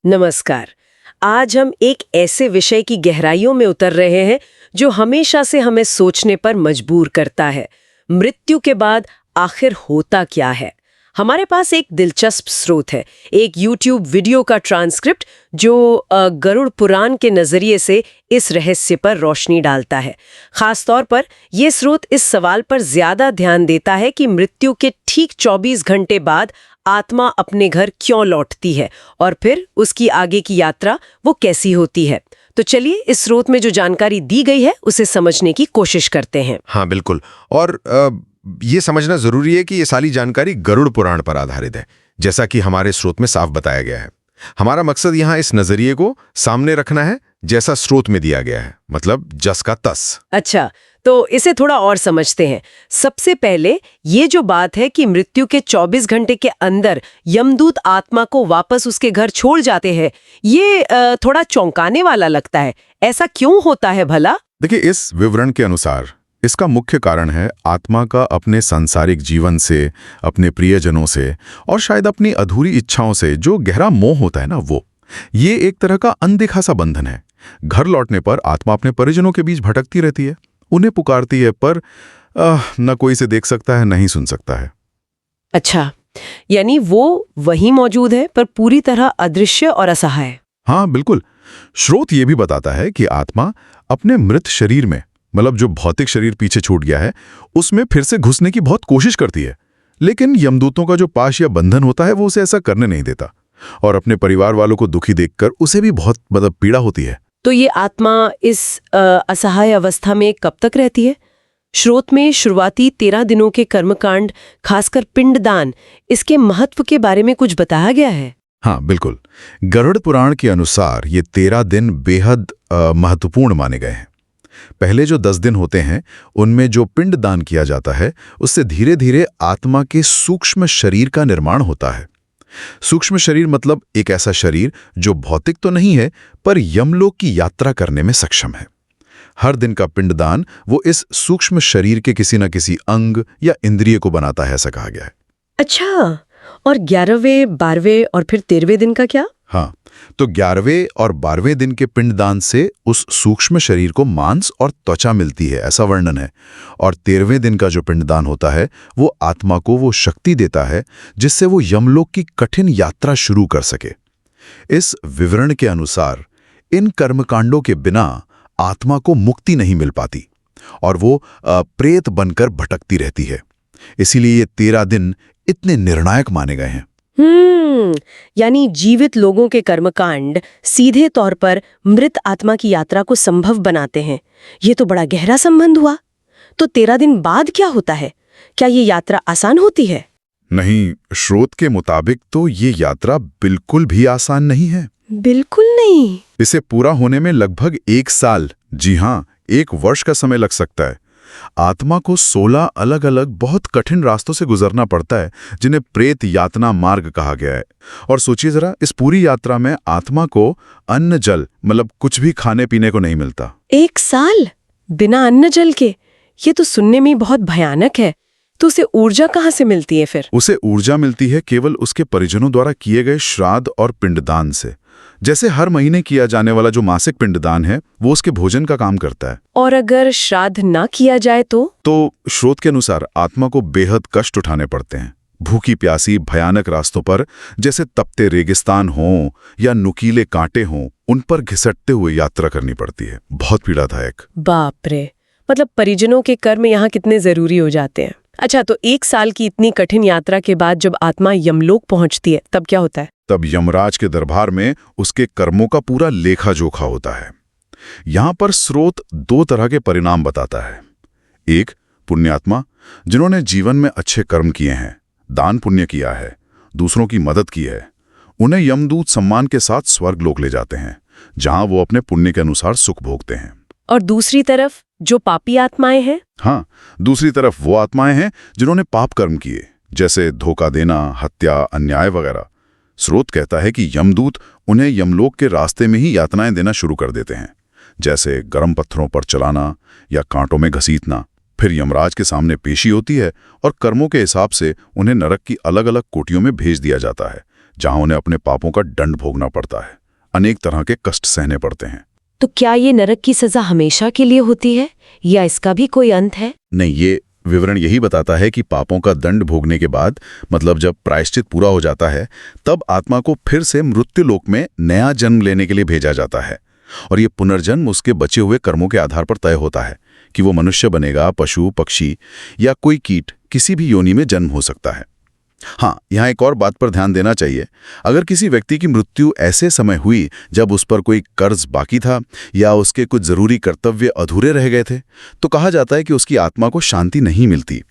नमस्कार। आज हम एक ऐसे विषय की गहराइयों में उतर रहे हैं जो हमेशा से हमें सोचने पर मजबूर करता है। मृत्यु के बाद आखिर होता क्या है? हमारे पास एक दिलचस्प स्रोत है, एक YouTube वीडियो का ट्रांसक्रिप्ट जो गरुड़ पुराण के नजरिए से इस रहस्य पर रोशनी डालता है। खास तौर पर यह स्रोत इस सवाल पर ज्यादा ध्यान देता है कि मृत्यु के ठीक 24 घंटे बाद आत्मा अपने घर क्यों लौटती है और फिर उसकी आगे की यात्रा वो कैसी होती है। तो चलिए इस स्रोत में जो जानकारी दी गई है उसे समझने की कोशिश करते हैं। हाँ बिल्कुल। और ये समझना जरूरी है कि ये सारी जानकारी गरुड़ पुराण पर आधारित है, जैसा कि हमारे स्रोत में साफ बताया गया है। हमारा मकसद यहाँ इस नजरिए को सामने रखना है जैसा स्रोत में दिया गया है, मतलब जस का तस। अच्छा, तो इसे थोड़ा और समझते हैं। सबसे पहले ये जो बात है कि मृत्यु के 24 घंटे के अंदर यमदूत आत्मा को वापस उसके घर छोड़ जाते हैं, ये थोड़ा चौंकाने वाला लगता है। ऐसा क्यों होता है भला? देखिए, इस विवरण के अनुसार इसका मुख्य कारण है आत्मा का अपने सांसारिक जीवन से, अपने प्रियजनों से और शायद अपनी अधूरी इच्छाओं से जो गहरा मोह होता है ना, वो ये एक तरह का अनदेखा सा बंधन है। घर लौटने पर आत्मा अपने परिजनों के बीच भटकती रहती है, उन्हें पुकारती है, पर न कोई इसे देख सकता है, न ही सुन सकता है। अच्छा, यानी वो वहीं मौजूद है पर पूरी तरह अदृश्य और असहाय। हाँ बिल्कुल। स्रोत ये भी बताता है कि आत्मा अपने मृत शरीर में, मतलब जो भौतिक शरीर पीछे छूट गया है, उसमें फिर से घुसने की बहुत कोशिश करती है, लेकिन यमदूतों का जो पाश या बंधन होता है वो उसे ऐसा करने नहीं देता। और अपने परिवार वालों को दुखी देखकर उसे भी बहुत पीड़ा होती है। तो ये आत्मा इस असहाय अवस्था में कब तक रहती है? स्रोत में शुरुआती 13 दिनों के कर्मकांड, खासकर पिंडदान, इसके महत्व के बारे में कुछ बताया गया है? हाँ बिल्कुल। गरुड़ पुराण के अनुसार ये 13 दिन बेहद महत्वपूर्ण माने गए हैं। पहले जो 10 दिन होते हैं उनमें जो पिंडदान किया जाता है, उससे धीरे धीरे आत्मा के सूक्ष्म शरीर का निर्माण होता है। सूक्ष्म शरीर मतलब एक ऐसा शरीर जो भौतिक तो नहीं है पर यमलोक की यात्रा करने में सक्षम है। हर दिन का पिंडदान वो इस सूक्ष्म शरीर के किसी न किसी अंग या इंद्रिय को बनाता है, ऐसा कहा गया है। अच्छा, और 11वें, 12वें और फिर 13वें दिन का क्या? हाँ, तो 11वें और 12वें दिन के पिंडदान से उस सूक्ष्म शरीर को मांस और त्वचा मिलती है, ऐसा वर्णन है। और 13वें दिन का जो पिंडदान होता है वो आत्मा को वो शक्ति देता है जिससे वो यमलोक की कठिन यात्रा शुरू कर सके। इस विवरण के अनुसार इन कर्मकांडों के बिना आत्मा को मुक्ति नहीं मिल पाती और वो प्रेत बनकर भटकती रहती है। इसीलिए ये 13 दिन इतने निर्णायक माने गए हैं। यानी जीवित लोगों के कर्मकांड सीधे तौर पर मृत आत्मा की यात्रा को संभव बनाते हैं। ये तो बड़ा गहरा संबंध हुआ। तो 13 दिन बाद क्या होता है? क्या ये यात्रा आसान होती है? नहीं, स्रोत के मुताबिक तो ये यात्रा बिल्कुल भी आसान नहीं है। बिल्कुल नहीं? इसे पूरा होने में लगभग 1 साल, जी हाँ 1 वर्ष का समय लग सकता है। आत्मा को 16 अलग अलग बहुत कठिन रास्तों से गुजरना पड़ता है, जिन्हें प्रेत यातना मार्ग कहा गया है। और सोचिए जरा, इस पूरी यात्रा में आत्मा को अन्न जल मतलब कुछ भी खाने पीने को नहीं मिलता। 1 साल बिना अन्न जल के? ये तो सुनने में बहुत भयानक है। तो उसे ऊर्जा कहाँ से मिलती है फिर? उसे ऊर्जा मिलती है केवल उसके परिजनों द्वारा किए गए श्राद्ध और पिंडदान से। जैसे हर महीने किया जाने वाला जो मासिक पिंडदान है वो उसके भोजन का काम करता है। और अगर श्राद्ध ना किया जाए तो स्रोत के अनुसार आत्मा को बेहद कष्ट उठाने पड़ते हैं। भूखी प्यासी भयानक रास्तों पर, जैसे तपते रेगिस्तान हों या नुकीले कांटे हों, उन पर घिसटते हुए यात्रा करनी पड़ती है। बहुत पीड़ादायक। बाप रे, मतलब परिजनों के कर्म यहाँ कितने जरूरी हो जाते हैं। अच्छा, तो 1 साल की इतनी कठिन यात्रा के बाद जब आत्मा यमलोक पहुंचती है तब क्या होता है? तब यमराज के दरबार में उसके कर्मों का पूरा लेखा जोखा होता है। यहां पर स्रोत 2 तरह के परिणाम बताता है। एक, पुण्यात्मा जिन्होंने जीवन में अच्छे कर्म किए हैं, दान पुण्य किया है, दूसरों की मदद की है, उन्हें यमदूत सम्मान के साथ स्वर्ग लोक ले जाते हैं, जहां वो अपने पुण्य के अनुसार सुख भोगते हैं। और दूसरी तरफ जो पापी आत्माएं हैं? हाँ, दूसरी तरफ वो आत्माएं हैं जिन्होंने पाप कर्म किए, जैसे धोखा देना, हत्या, अन्याय वगैरह। स्रोत कहता है कि यमदूत उन्हें यमलोक के रास्ते में ही यातनाएं देना शुरू कर देते हैं, जैसे गर्म पत्थरों पर चलाना या कांटों में घसीटना। फिर यमराज के सामने पेशी होती है और कर्मों के हिसाब से उन्हें नरक की अलग अलग कोटियों में भेज दिया जाता है, जहां उन्हें अपने पापों का दंड भोगना पड़ता है, अनेक तरह के कष्ट सहने पड़ते हैं। तो क्या ये नरक की सजा हमेशा के लिए होती है या इसका भी कोई अंत है? नहीं, ये विवरण यही बताता है कि पापों का दंड भोगने के बाद, मतलब जब प्रायश्चित पूरा हो जाता है, तब आत्मा को फिर से मृत्युलोक में नया जन्म लेने के लिए भेजा जाता है। और ये पुनर्जन्म उसके बचे हुए कर्मों के आधार पर तय होता है कि वो मनुष्य बनेगा, पशु, पक्षी या कोई कीट, किसी भी योनि में जन्म हो सकता है। हाँ, यहाँ एक और बात पर ध्यान देना चाहिए। अगर किसी व्यक्ति की मृत्यु ऐसे समय हुई जब उस पर कोई कर्ज बाकी था या उसके कुछ जरूरी कर्तव्य अधूरे रह गए थे, तो कहा जाता है कि उसकी आत्मा को शांति नहीं मिलती।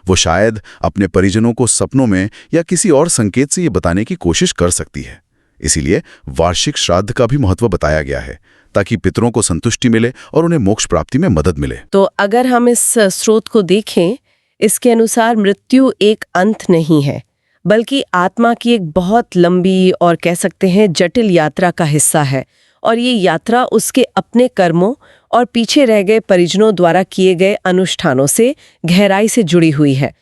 वो शायद अपने परिजनों को सपनों में या किसी और संकेत से ये बताने की कोशिश कर सकती है। इसीलिए वार्षिक श्राद्ध का भी महत्व बताया गया है, ताकि पितरों को संतुष्टि मिले और उन्हें मोक्ष प्राप्ति में मदद मिले। तो अगर हम इस स्रोत को देखें, इसके अनुसार मृत्यु एक अंत नहीं है, बल्कि आत्मा की एक बहुत लंबी और कह सकते हैं जटिल यात्रा का हिस्सा है। और ये यात्रा उसके अपने कर्मों और पीछे रह गए परिजनों द्वारा किए गए अनुष्ठानों से गहराई से जुड़ी हुई है।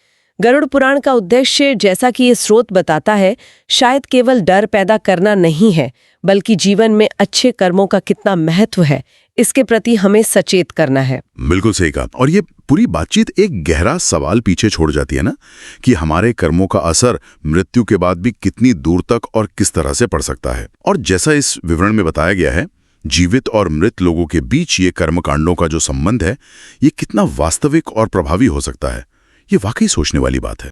गरुड़ पुराण का उद्देश्य, जैसा कि ये स्रोत बताता है, शायद केवल डर पैदा करना नहीं है, बल्कि जीवन में अच्छे कर्मों का कितना महत्व है, इसके प्रति हमें सचेत करना है। बिल्कुल सही कहा। और ये पूरी बातचीत एक गहरा सवाल पीछे छोड़ जाती है ना, कि हमारे कर्मों का असर मृत्यु के बाद भी कितनी दूर तक और किस तरह से पड़ सकता है। और जैसा इस विवरण में बताया गया है, जीवित और मृत लोगों के बीच ये कर्मकांडों का जो संबंध है, ये कितना वास्तविक और प्रभावी हो सकता है, ये वाकई सोचने वाली बात है।